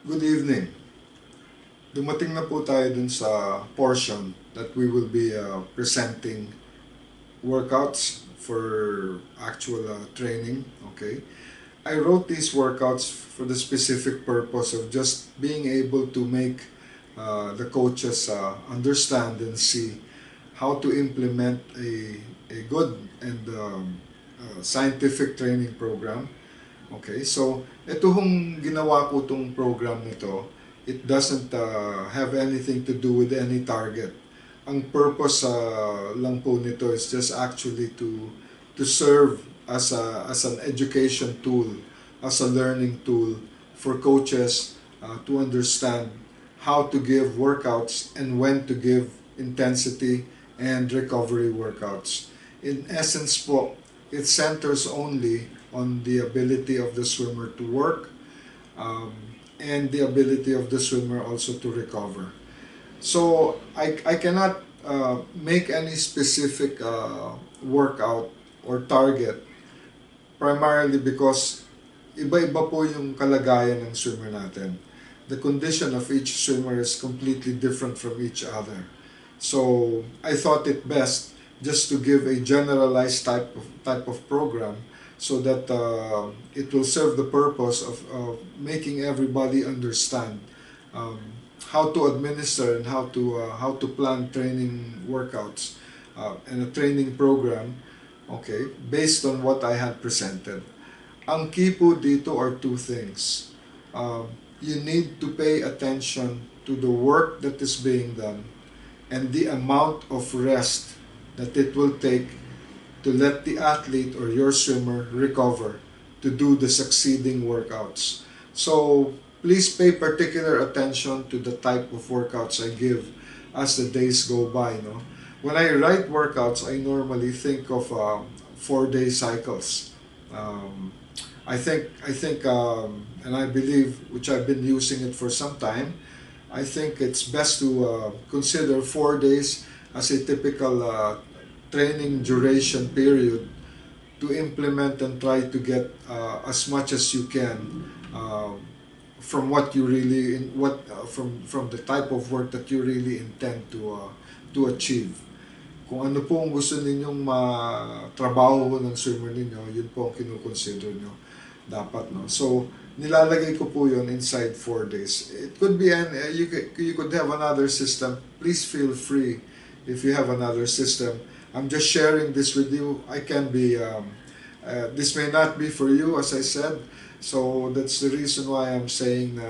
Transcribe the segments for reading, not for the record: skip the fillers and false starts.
Good evening. Dumating na po tayo dun sa portion that we will be presenting workouts for actual training. Okay. I wrote these workouts for the specific purpose of just being able to make the coaches understand and see how to implement a good and scientific training program. Okay, so ito hong ginawa ko tong program nito, it doesn't have anything to do with any target. Ang purpose lang po nito is just actually to serve as an education tool, as a learning tool for coaches to understand how to give workouts and when to give intensity and recovery workouts. In essence po, it centers only on the ability of the swimmer to work um, and the ability of the swimmer also to recover. So I cannot make any specific workout or target primarily because iba-iba po yung kalagayan ng swimmer natin. The condition of each swimmer is completely different from each other. So I thought it best just to give a generalized type of program so that it will serve the purpose of making everybody understand um, how to administer and how to plan training workouts and a training program, okay, based on what I had presented. Ang key po dito are two things. You need to pay attention to the work that is being done and the amount of rest that it will take to let the athlete or your swimmer recover to do the succeeding workouts. So please pay particular attention to the type of workouts I give as the days go by. No? When I write workouts, I normally think of 4-day cycles. Um, and I believe, which I've been using it for some time, I think it's best to consider 4 days as a typical training duration period to implement and try to get as much as you can from what you really from the type of work that you really intend to achieve. Kung ano po ang gusto ninyong matrabaho ng swimmer ninyo, yun po ang kinukonsider nyo dapat, no? So nilalagay ko po yun inside 4 days. It could be you could have another system. Please feel free if you have another system. I'm just sharing this with you. I can be this may not be for you, as I said. So that's the reason why I'm saying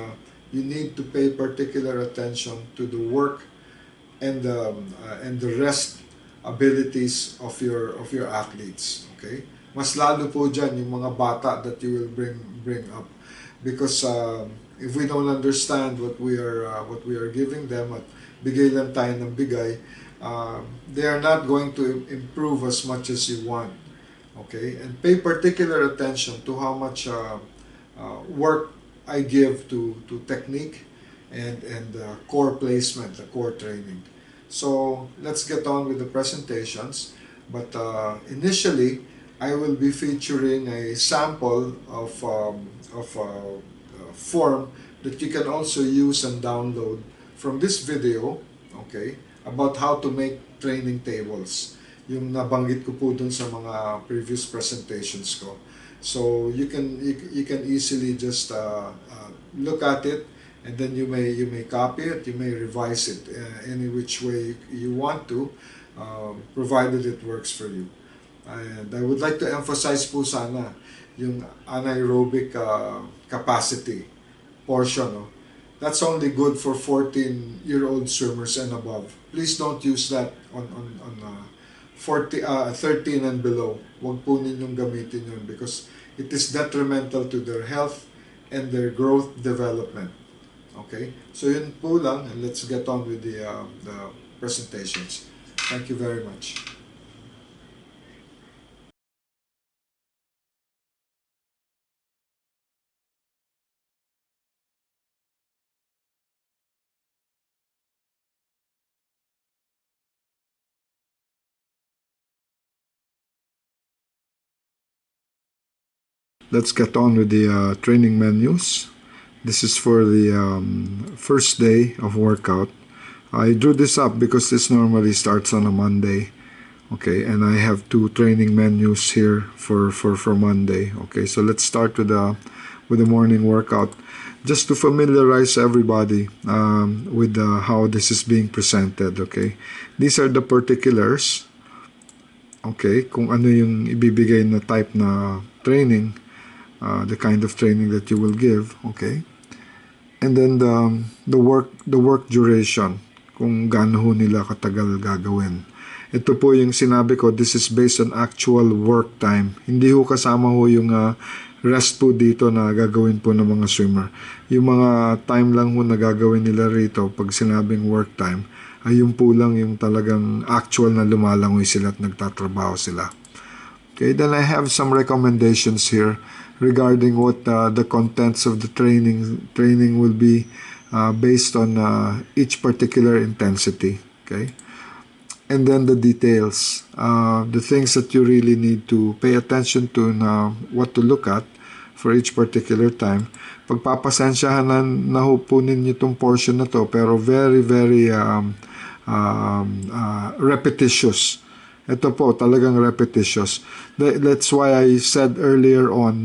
you need to pay particular attention to the work and the rest abilities of your athletes. Okay? Mas lalo po dyan yung mga bata that you will bring up, because if we don't understand what we are giving them at bigay lang tayo ng bigay, they are not going to improve as much as you want. Okay, and pay particular attention to how much work I give to technique and core placement, the core training. So let's get on with the presentations. But initially, I will be featuring a sample of form that you can also use and download from this video, okay, about how to make training tables. Yung nabanggit ko po dun sa mga previous presentations ko. So you can easily just look at it, and then you may copy it, you may revise it any which way you want to, provided it works for you. And I would like to emphasize po sana yung anaerobic capacity portion. No? That's only good for 14-year-old swimmers and above. Please don't use that on 13 and below. Huwag po ninyong gamitin yun because it is detrimental to their health and their growth development. Okay? So yun po lang, and let's get on with the presentations. Thank you very much. Let's get on with the training menus. This is for the first day of workout. I drew this up because this normally starts on a Monday. Okay, and I have two training menus here for Monday. Okay, so let's start with the morning workout, just to familiarize everybody with how this is being presented. Okay, these are the particulars. Okay, kung ano yung ibibigay na type na training, the kind of training that you will give. Okay, and then the work duration, kung gaano ho nila katagal gagawin. Ito po yung sinabi ko, this is based on actual work time. Hindi ho kasama ho yung rest po dito na gagawin po ng mga swimmer. Yung mga time lang ho na gagawin nila rito pag sinabing work time, ay yung po lang yung talagang actual na lumalangoy sila at nagtatrabaho sila. Okay, then I have some recommendations here regarding what the contents of the training will be based on each particular intensity. Okay, and then the details, the things that you really need to pay attention to na what to look at for each particular time. Pagpapasensyahan na ho po ninyo itong portion na to, pero very repetitious. Ito po talagang repetitious. That's why I said earlier on,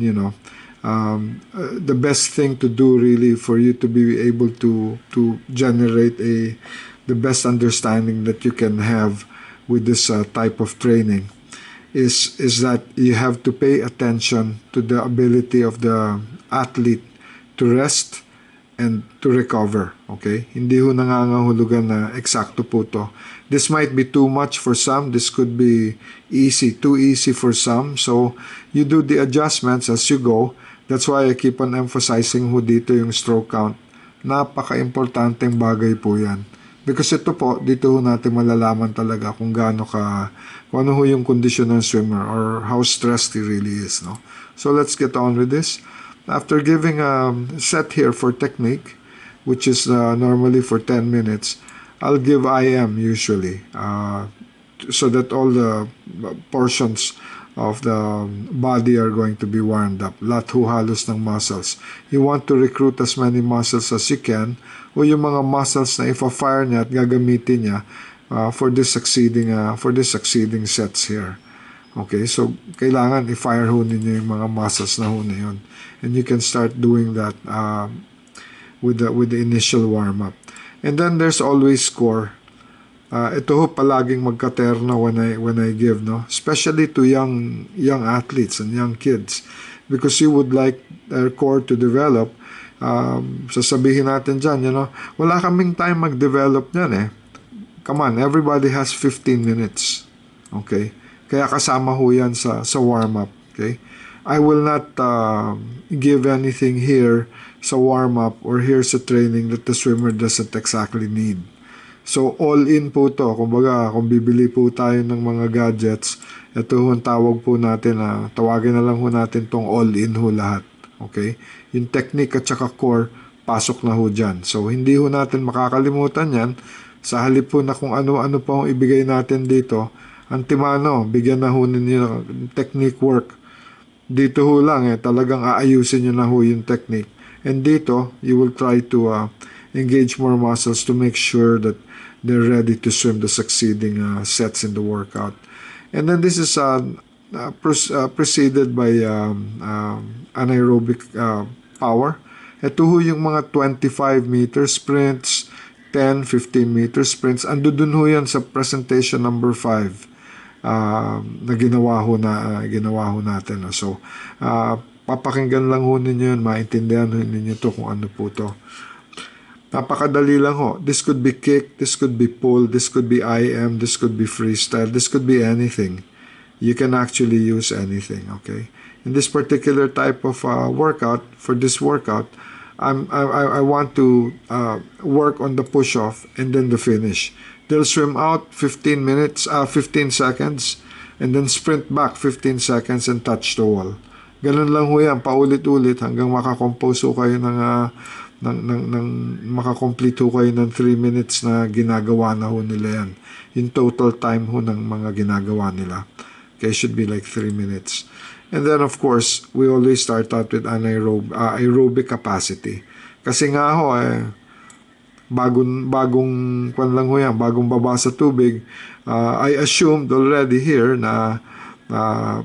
the best thing to do really for you to be able to generate the best understanding that you can have with this type of training is that you have to pay attention to the ability of the athlete to rest and to recover. Okay? Hindi ho nangangahulugan na eksakto po to. This might be too much for some. This could be too easy for some. So, you do the adjustments as you go. That's why I keep on emphasizing ho dito yung stroke count. Napaka-importanteng bagay po yan. Because ito po, dito ho natin malalaman talaga kung ano ho yung kondisyon ng swimmer or how stressed he really is. No? So, let's get on with this. After giving a set here for technique, which is normally for 10 minutes, I'll give IM usually, so that all the portions of the body are going to be warmed up. Lahat ho halos ng muscles. You want to recruit as many muscles as you can, o yung mga muscles na ifa-fire niya at gagamitin niya for this succeeding sets here. Okay, so kailangan i-fire ho ninyo yung mga muscles na ho na yun. And you can start doing that with the initial warm-up. And then there's always core. Ito ho palaging magkaterna when I give, no? Especially to young athletes and young kids, because you would like their core to develop. Sasabihin natin dyan, wala kaming time mag-develop niyan eh. Come on, everybody has 15 minutes. Okay? Kaya kasama ho yan sa warm-up. Okay? I will not give anything here sa warm-up or here sa training that the swimmer doesn't exactly need. So, all-in po to. Kumbaga, kung bibili po tayo ng mga gadgets, ito ho ang tawag po natin, tawagin na lang ho natin tong all-in ho lahat. Okay? Yung technique at saka core, pasok na ho dyan. So, hindi ho natin makakalimutan yan. Sa halip po na kung ano-ano pa ang ibigay natin dito, antimano, bigyan na ho ninyo technique work. Dito ho lang talagang aayusin nyo na ho yung technique. And dito, you will try to engage more muscles to make sure that they're ready to swim the succeeding sets in the workout. And then this is preceded by anaerobic power. Ito ho yung mga 25 meter sprints, 10, 15 meter sprints. Ando dun ho yan sa presentation number 5 na ginawa ho natin. So, papakinggan lang ho ninyo yun, maintindihan ho ninyo to kung ano po to. Napakadali lang ho. This could be kick, this could be pull, this could be IM, this could be freestyle, this could be anything. You can actually use anything, okay? In this particular type of workout, for this workout, I want to work on the push-off and then the finish. They'll swim out 15 seconds, and then sprint back 15 seconds and touch the wall. Ganun lang ho yan, paulit-ulit hanggang makakompose ho kayo makakomplete ho kayo ng 3 minutes na ginagawa na ho nila yan. Yung total time ho ng mga ginagawa nila. Okay, should be like 3 minutes. And then of course, we always start out with aerobic capacity. Kasi nga ho, bagong kwan lang ho yan, bagong baba sa tubig, I assumed already here na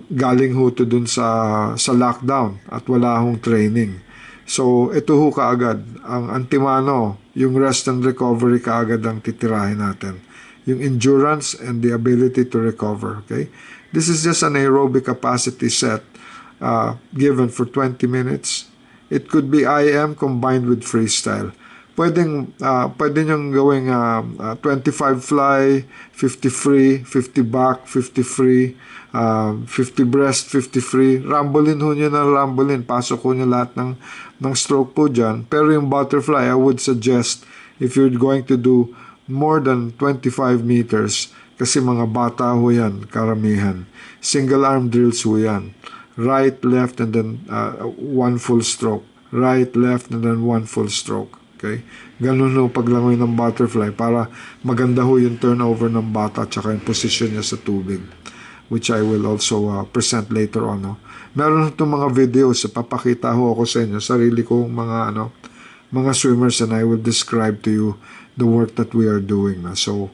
galing ho to dun sa lockdown at wala hong training. So, ito ho kaagad, ang antimano, yung rest and recovery kaagad ang titirahin natin. Yung endurance and the ability to recover, okay? This is just an aerobic capacity set given for 20 minutes. It could be IM combined with freestyle. Pwede niyong gawing 25 fly, 50 free, 50 back, 50 free, 50 breast, 50 free. Rambolin ho niyo na rambolin. Pasok ho niyo lahat ng stroke po dyan. Pero yung butterfly, I would suggest if you're going to do more than 25 meters, kasi mga bata ho yan, karamihan. Single arm drills ho yan. Right, left, and then one full stroke. Right, left, and then one full stroke. Okay? Ganun ho paglangoy ng butterfly para maganda ho yung turnover ng bata at saka yung position niya sa tubig, which I will also present later on. No? Meron itong mga videos, papakita ho ako sa inyo, sarili kong mga swimmers, and I will describe to you the work that we are doing. So,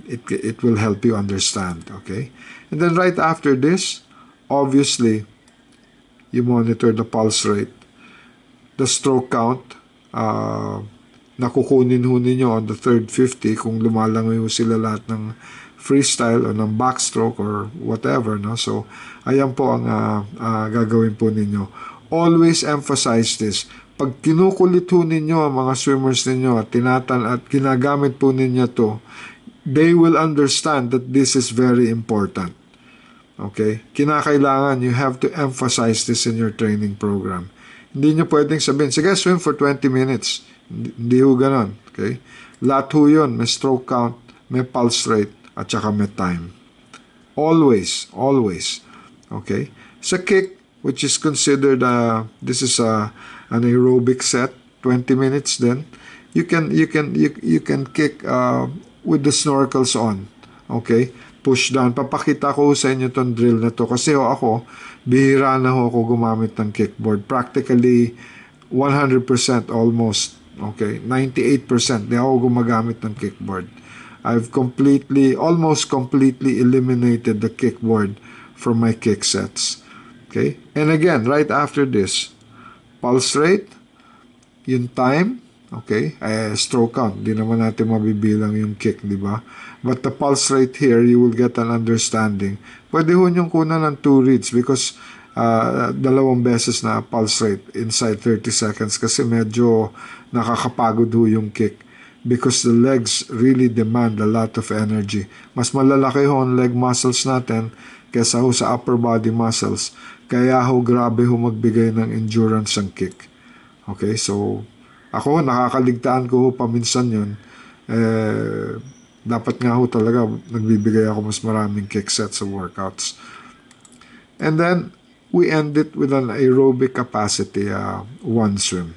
it will help you understand. Okay? And then right after this, obviously, you monitor the pulse rate, the stroke count, nakukunin ho ninyo on the third 50 kung lumalangoy ho sila lahat ng freestyle o ng backstroke or whatever. No? So, ayan po ang gagawin po ninyo. Always emphasize this. Pag kinukulit ho ninyo ang mga swimmers ninyo at ginagamit po ninyo to, they will understand that this is very important. Okay? Kinakailangan, you have to emphasize this in your training program. Hindi nyo pwedeng sabihin, sige, swim for 20 minutes. Hindi ho ganon. Okay? Lahat ho yun, may stroke count, may pulse rate, at saka may time. Always, always. Okay? Sa kick, which is considered, this is an aerobic set, 20 minutes then, you can kick with the snorkels on. Okay? Push down. Papakita ko sa inyo itong drill na to kasi ako, bihira na ako gumamit ng kickboard. Practically 100% almost. Okay? 98% di ako gumagamit ng kickboard. I've almost completely eliminated the kickboard from my kick sets. Okay? And again, right after this, pulse rate, yung time, okay, stroke count, di naman natin mabibilang yung kick, di ba? But the pulse rate here, you will get an understanding. Pwede ho niyong kunan ng 2 reads because 2 beses na pulse rate inside 30 seconds kasi medyo nakakapagod ho yung kick because the legs really demand a lot of energy. Mas malalaki ho ang leg muscles natin kaysa ho sa upper body muscles. Kaya ho grabe ho magbigay ng endurance ang kick. Okay, so ako, nakakaligtaan ko ho paminsan yun. Dapat nga ho talaga nagbibigay ako mas maraming kick sets sa workouts. And then, we end it with an aerobic capacity, one swim.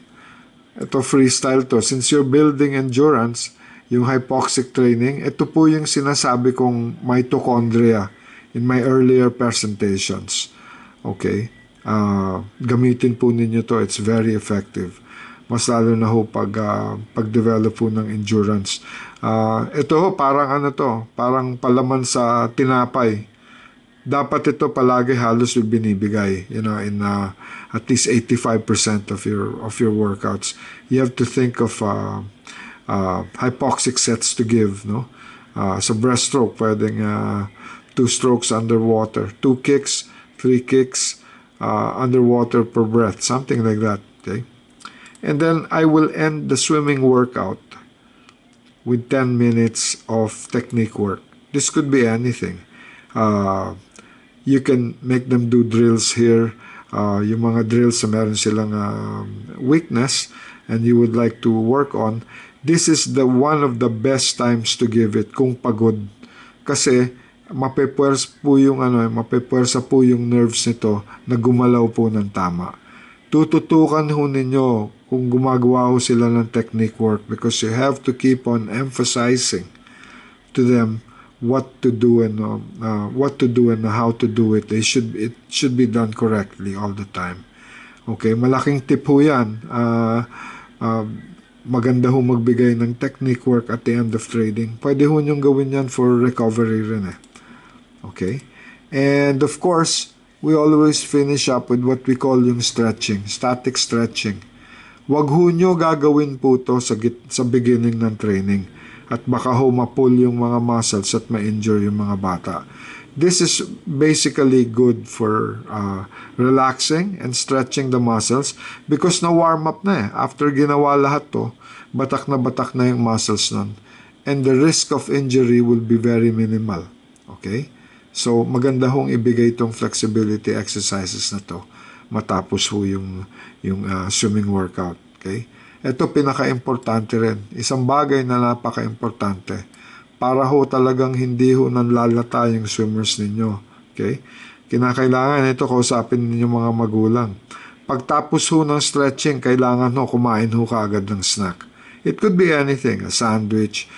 Ito freestyle to. Since you're building endurance, yung hypoxic training, ito po yung sinasabi kong mitochondria in my earlier presentations. Okay? Gamitin po ninyo to. It's very effective. Mas lalo na ho pag-develop po ng endurance. Ito ho, parang palaman sa tinapay. Dapat ito palagi halos yung binibigay, in at least 85% of your workouts. You have to think of hypoxic sets to give, no? Sa breaststroke, pwedeng 2 strokes underwater, 2 kicks, 3 kicks underwater per breath, something like that, okay? And then I will end the swimming workout with 10 minutes of technique work. This could be anything. You can make them do drills here. Yung mga drills na meron silang weakness and you would like to work on. This is one of the best times to give it kung pagod. Kasi mapepwersa po yung nerves nito na gumalaw po ng tama. Tututukan ho ninyo kung gumagawa ho sila ng technique work because you have to keep on emphasizing to them what to do and how to do it. It should be done correctly all the time. Okay, malaking tip ho yan. maganda ho magbigay ng technique work at the end of training. Pwede ho nyong gawin yan for recovery rin eh. Okay? And of course, we always finish up with what we call yung stretching, static stretching. Wag ho nyo gagawin po to sa beginning ng training at baka ho ma-pull yung mga muscles at ma-injure yung mga bata. This is basically good for relaxing and stretching the muscles because na-warm up na eh. After ginawa lahat to, batak na yung muscles nun. And the risk of injury will be very minimal. Okay? So, maganda hong ibigay itong flexibility exercises na to matapos ho yung swimming workout. Okay? Ito pinaka-importante rin. Isang bagay na napaka-importante para ho talagang hindi ho nanlalata yung swimmers ninyo. Okay? Kinakailangan ito kausapin ninyo mga magulang. Pagtapos ho ng stretching, kailangan ho kumain ho kaagad ng snack. It could be anything, a sandwich,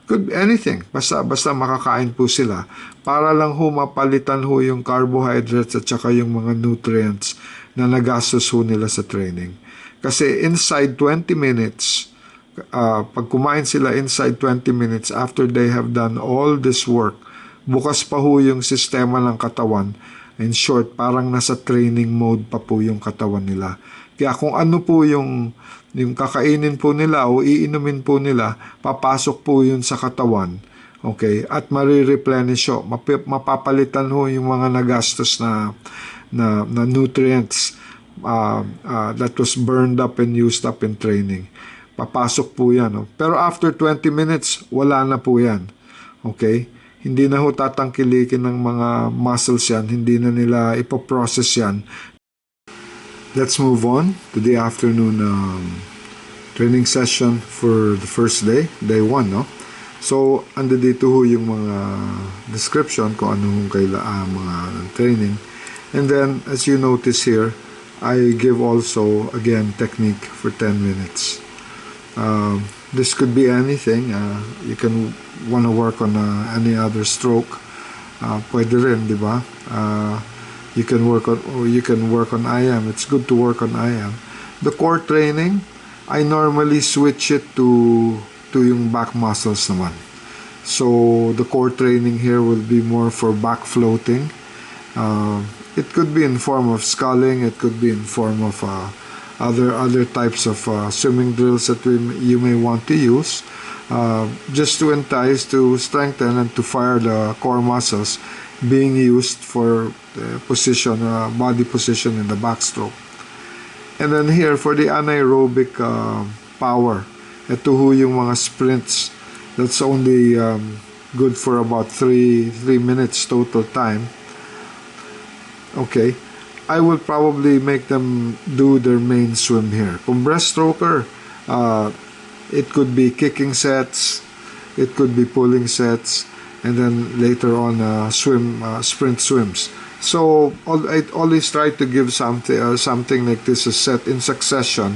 could be anything. Basta makakain po sila para lang ho mapalitan ho yung carbohydrates at saka yung mga nutrients na nagastos ho nila sa training. Kasi inside 20 minutes, pag kumain sila inside 20 minutes after they have done all this work, bukas pa ho yung sistema ng katawan. In short, parang nasa training mode pa po yung katawan nila. Kaya kung ano po yung kakainin po nila o iinumin po nila, papasok po yun sa katawan. Okay? At marireplenish ho. Mapapalitan ho yung mga nagastos na nutrients that was burned up and used up in training. Papasok po yan. No? Pero after 20 minutes, wala na po yan. Okay? Hindi na ho tatangkilikin ng mga muscles yan. Hindi na nila ipoprocess yan. Let's move on to the afternoon training session for the first day, day 1, no? So, ando dito ho yung mga description kung ano hong mga training. And then, as you notice here, I give also, again, technique for 10 minutes. This could be anything. You can want to work on any other stroke. Pwede rin, di ba? You can work on IM. It's good to work on IM. The core training, I normally switch it to yung back muscles naman. So the core training here will be more for back floating. It could be in form of sculling. It could be in form of other types of swimming drills that you may want to use, just to entice, to strengthen, and to fire the core muscles being used for the position, body position in the backstroke. And then here for the anaerobic power, ito ho yung mga sprints. That's only good for about 3 minutes total time. Okay. I will probably make them do their main swim here. Kung breaststroker, it could be kicking sets, it could be pulling sets, and then later on sprint swims. So I always try to give something like this a set in succession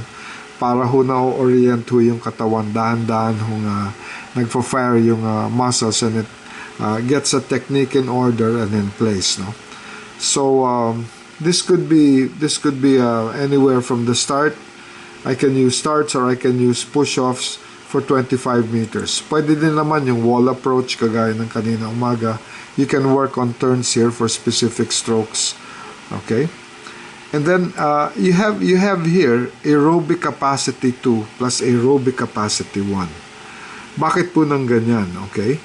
para ho na-orient ho yung katawan, dahan-dahan ho nagpo-fire yung muscles, and it gets a technique in order and in place, no? So this could be anywhere from the start. I can use starts or I can use push-offs for 25 meters. Pwede din naman yung wall approach kagaya ng kanina umaga. You can work on turns here for specific strokes. Okay? And then you have here aerobic capacity 2 plus aerobic capacity 1. Bakit po nang ganyan? Okay?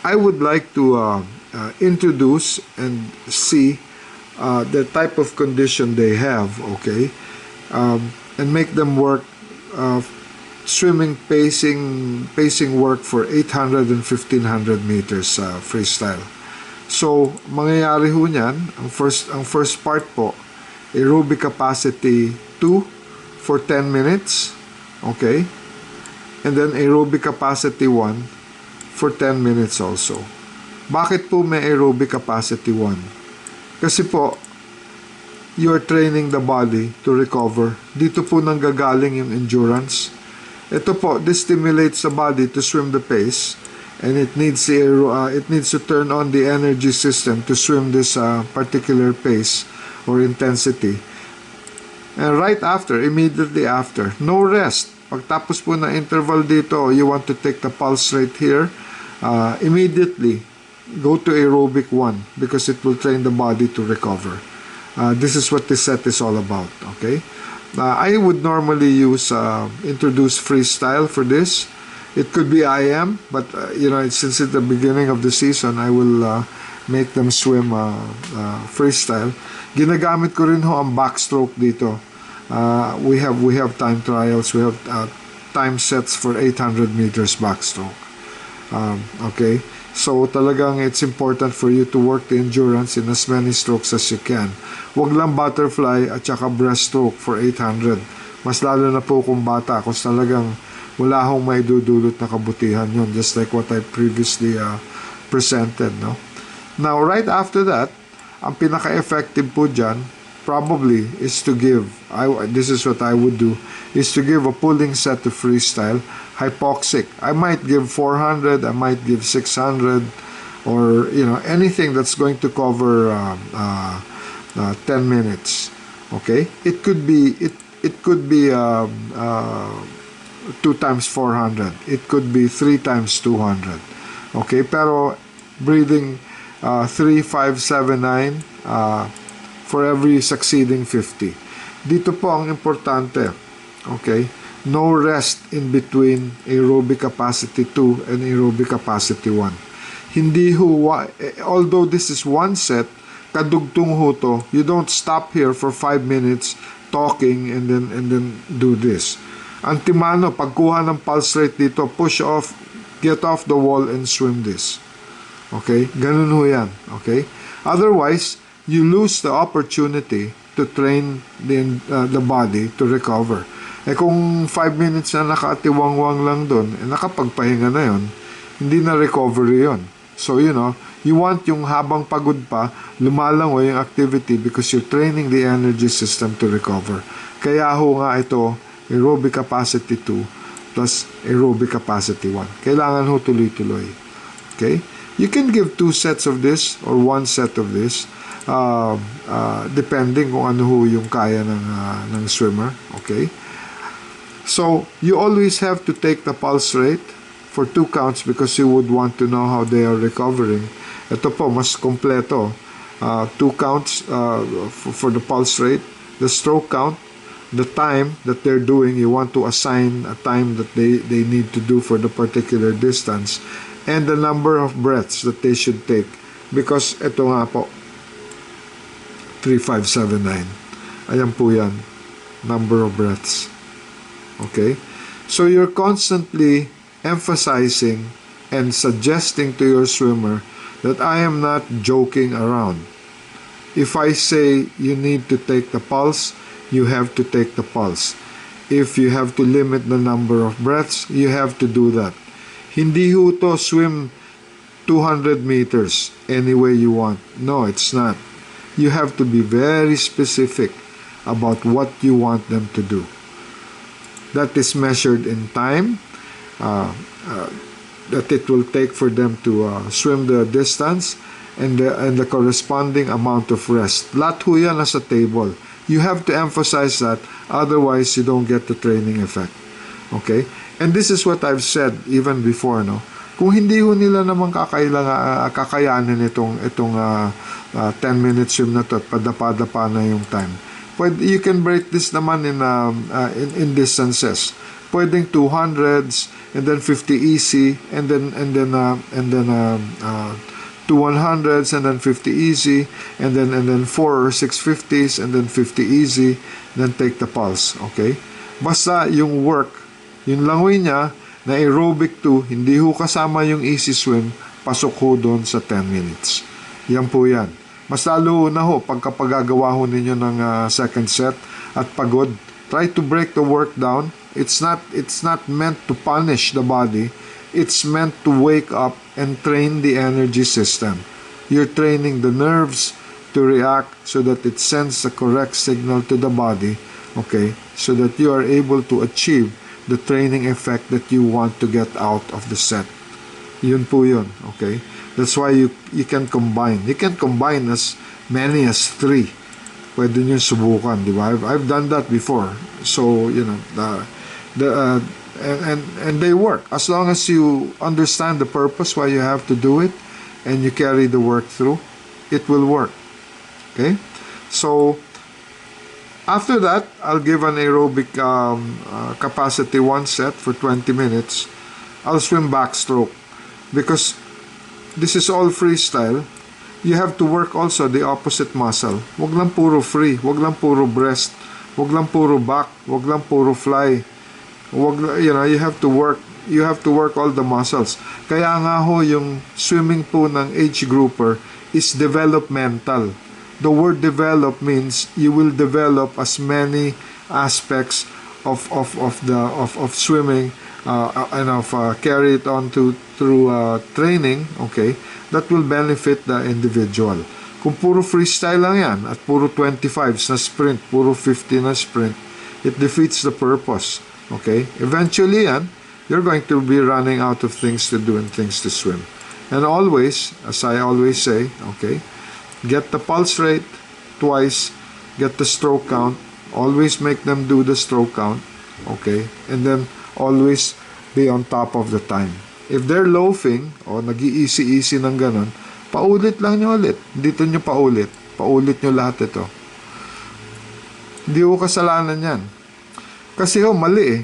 I would like to introduce and see the type of condition they have, okay, and make them work swimming pacing work for 800 and 1500 meters freestyle. So mangyayari ho niyan, ang first part po, aerobic capacity 2 for 10 minutes, okay, and then aerobic capacity 1 for 10 minutes also. Bakit po may aerobic capacity 1? Kasi po, you're training the body to recover. Dito po nanggagaling yung endurance. Ito po, this stimulates the body to swim the pace, and it needs to turn on the energy system to swim this particular pace or intensity. And right after, immediately after, no rest. Pagtapos po na interval dito, you want to take the pulse rate here, immediately go to aerobic 1 because it will train the body to recover. This is what this set is all about, okay? I would normally introduce freestyle for this. It could be IM, but since it's the beginning of the season, I will make them swim freestyle. Ginagamit ko rin ho ang backstroke dito. We have time trials. We have time sets for 800 meters backstroke. Okay, so talagang it's important for you to work the endurance in as many strokes as you can. Huwag lang butterfly at saka breaststroke for 800. Mas lalo na po kung bata, kung talagang wala akong may dudulot na kabutihan yun, just like what I previously presented, no? Now, right after that, ang pinaka-effective po dyan, probably, is to give, this is what I would do, is to give a pulling set to freestyle, hypoxic. I might give 400, I might give 600, or, anything that's going to cover 10 minutes. Okay? It could be 2 times 400. It could be 3 times 200. Okay? Pero, breathing 3, 5, 7, 9 for every succeeding 50. Dito po ang importante. Okay? No rest in between aerobic capacity 2 and aerobic capacity 1. Hindi ho, although this is one set, kadugtong ho to, you don't stop here for 5 minutes talking and then do this. Antimano, pagkuha ng pulse rate dito, push off, get off the wall and swim this. Okay? Ganun ho yan. Okay? Otherwise, you lose the opportunity to train the body to recover. Kung 5 minutes na nakatiwangwang lang doon, nakapagpahinga na yon, hindi na recovery yon. So, you want yung habang pagod pa, lumalango yung activity because you're training the energy system to recover. Kaya ho nga ito, aerobic capacity 2 plus aerobic capacity 1. Kailangan ho tuloy-tuloy. Okay? You can give 2 sets of this or 1 set of this, depending kung ano ho yung kaya ng swimmer. Okay? So, you always have to take the pulse rate for 2 counts because you would want to know how they are recovering. Ito po, mas kompleto. 2 counts for the pulse rate, the stroke count, the time that they're doing, you want to assign a time that they need to do for the particular distance, and the number of breaths that they should take. Because ito nga po, 3, 5, 7, 9. Ayan po yan. Number of breaths. Okay? So you're constantly emphasizing and suggesting to your swimmer that I am not joking around. If I say you need to take the pulse, you have to take the pulse. If you have to limit the number of breaths, you have to do that. Hindi ho to swim 200 meters any way you want. No, it's not. You have to be very specific about what you want them to do. That is measured in time, that it will take for them to swim the distance, and the corresponding amount of rest. Lahat ho yan nasa table. You have to emphasize that, otherwise you don't get the training effect. Okay? And this is what I've said even before, no? Kung hindi ho nila naman kakayanin itong 10-minute swim na to at padapa-dapa na yung time, you can break this naman in distances. Pwedeng 200s and then 50 easy and then 2 100s and then 50 easy and then 4 or 6 50s and then 50 easy, then take the pulse. Okay? Basta yung work, yung langoy niya na aerobic 2, hindi ho kasama yung easy swim, pasok ho doon sa 10 minutes. Yan po yan. Mas lalo na ho, pagkapagagawa ho ninyo ng second set at pagod, try to break the work down. It's not meant to punish the body. It's meant to wake up and train the energy system. You're training the nerves to react so that it sends the correct signal to the body, okay, so that you are able to achieve the training effect that you want to get out of the set. Yun po yun, okay? That's why you can combine. You can combine as many as 3 pwede nyo subukan, di ba? I've done that before. So, you know, and they work. As long as you understand the purpose why you have to do it, and you carry the work through, it will work. Okay? So, after that, I'll give an aerobic capacity 1 set for 20 minutes. I'll swim backstroke. Because this is all freestyle, you have to work also the opposite muscle. Wag lang puro free, wag lang puro breast, wag lang puro back, wag lang puro fly. Wag, you know, you have to work all the muscles. Kaya nga ho, yung swimming po ng age grouper is developmental. The word develop means you will develop as many aspects of swimming and carry it on through training, okay, that will benefit the individual. Kung puro freestyle lang yan at puro 25s na sprint, puro 50 na sprint, it defeats the purpose. Okay? Eventually yan, you're going to be running out of things to do and things to swim. And always, as I always say, okay, get the pulse rate twice, get the stroke count, always make them do the stroke count, okay, and then always be on top of the time. If they're loafing o nag-i-easy-easy ng ganun, paulit lang nyo ulit. Dito nyo paulit. Paulit nyo lahat ito. Hindi ko kasalanan yan. Kasi mali eh.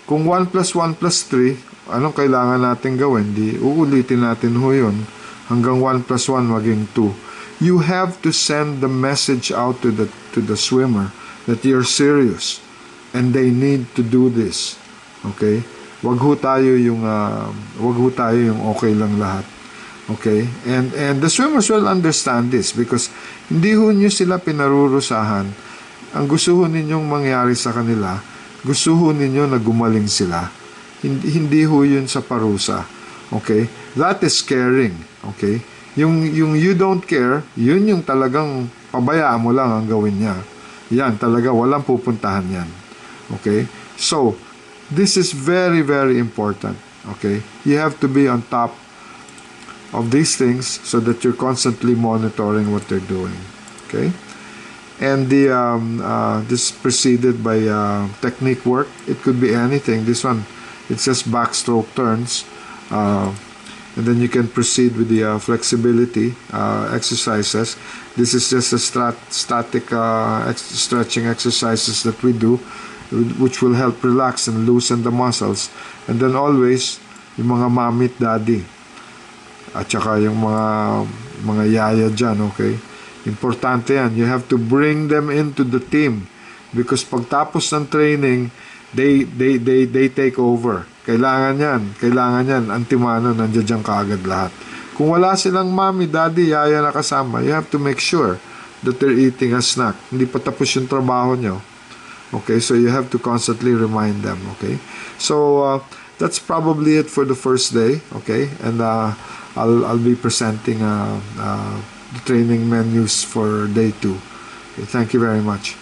Kung 1 plus 1 plus 3, anong kailangan natin gawin? Di uulitin natin yun hanggang 1 plus 1 maging 2. You have to send the message out to the swimmer that you're serious and they need to do this. Okay? Wag ho tayo yung okay lang lahat. Okay? And the swimmers will understand this because hindi ho nyo sila pinarurusahan. Ang gusto ho ninyong mangyari sa kanila, gusto ho ninyo na gumaling sila. Hindi ho yun sa parusa. Okay? That is caring. Okay? Yung you don't care, yun yung talagang pabayaan mo lang ang gawin niya. Yan, talaga walang pupuntahan yan. Okay? So, this is very, very important. Okay? You have to be on top of these things so that you're constantly monitoring what they're doing. Okay? And this is preceded by technique work. It could be anything. This one, it's just backstroke turns. And then you can proceed with the flexibility exercises. This is just a static stretching exercises that we do, which will help relax and loosen the muscles. And then always, yung mga mamit daddy. At saka yung mga yaya dyan, okay? Importante yan. You have to bring them into the team. Because pagtapos ng training, they take over. Kailangan yan. Antimano, nandiyan dyan kaagad lahat. Kung wala silang mami, daddy, yaya na kasama, you have to make sure that they're eating a snack. Hindi pa tapos yung trabaho nyo. Okay, so you have to constantly remind them. Okay, so that's probably it for the first day. Okay, and I'll be presenting the training menus for day 2. Okay, thank you very much.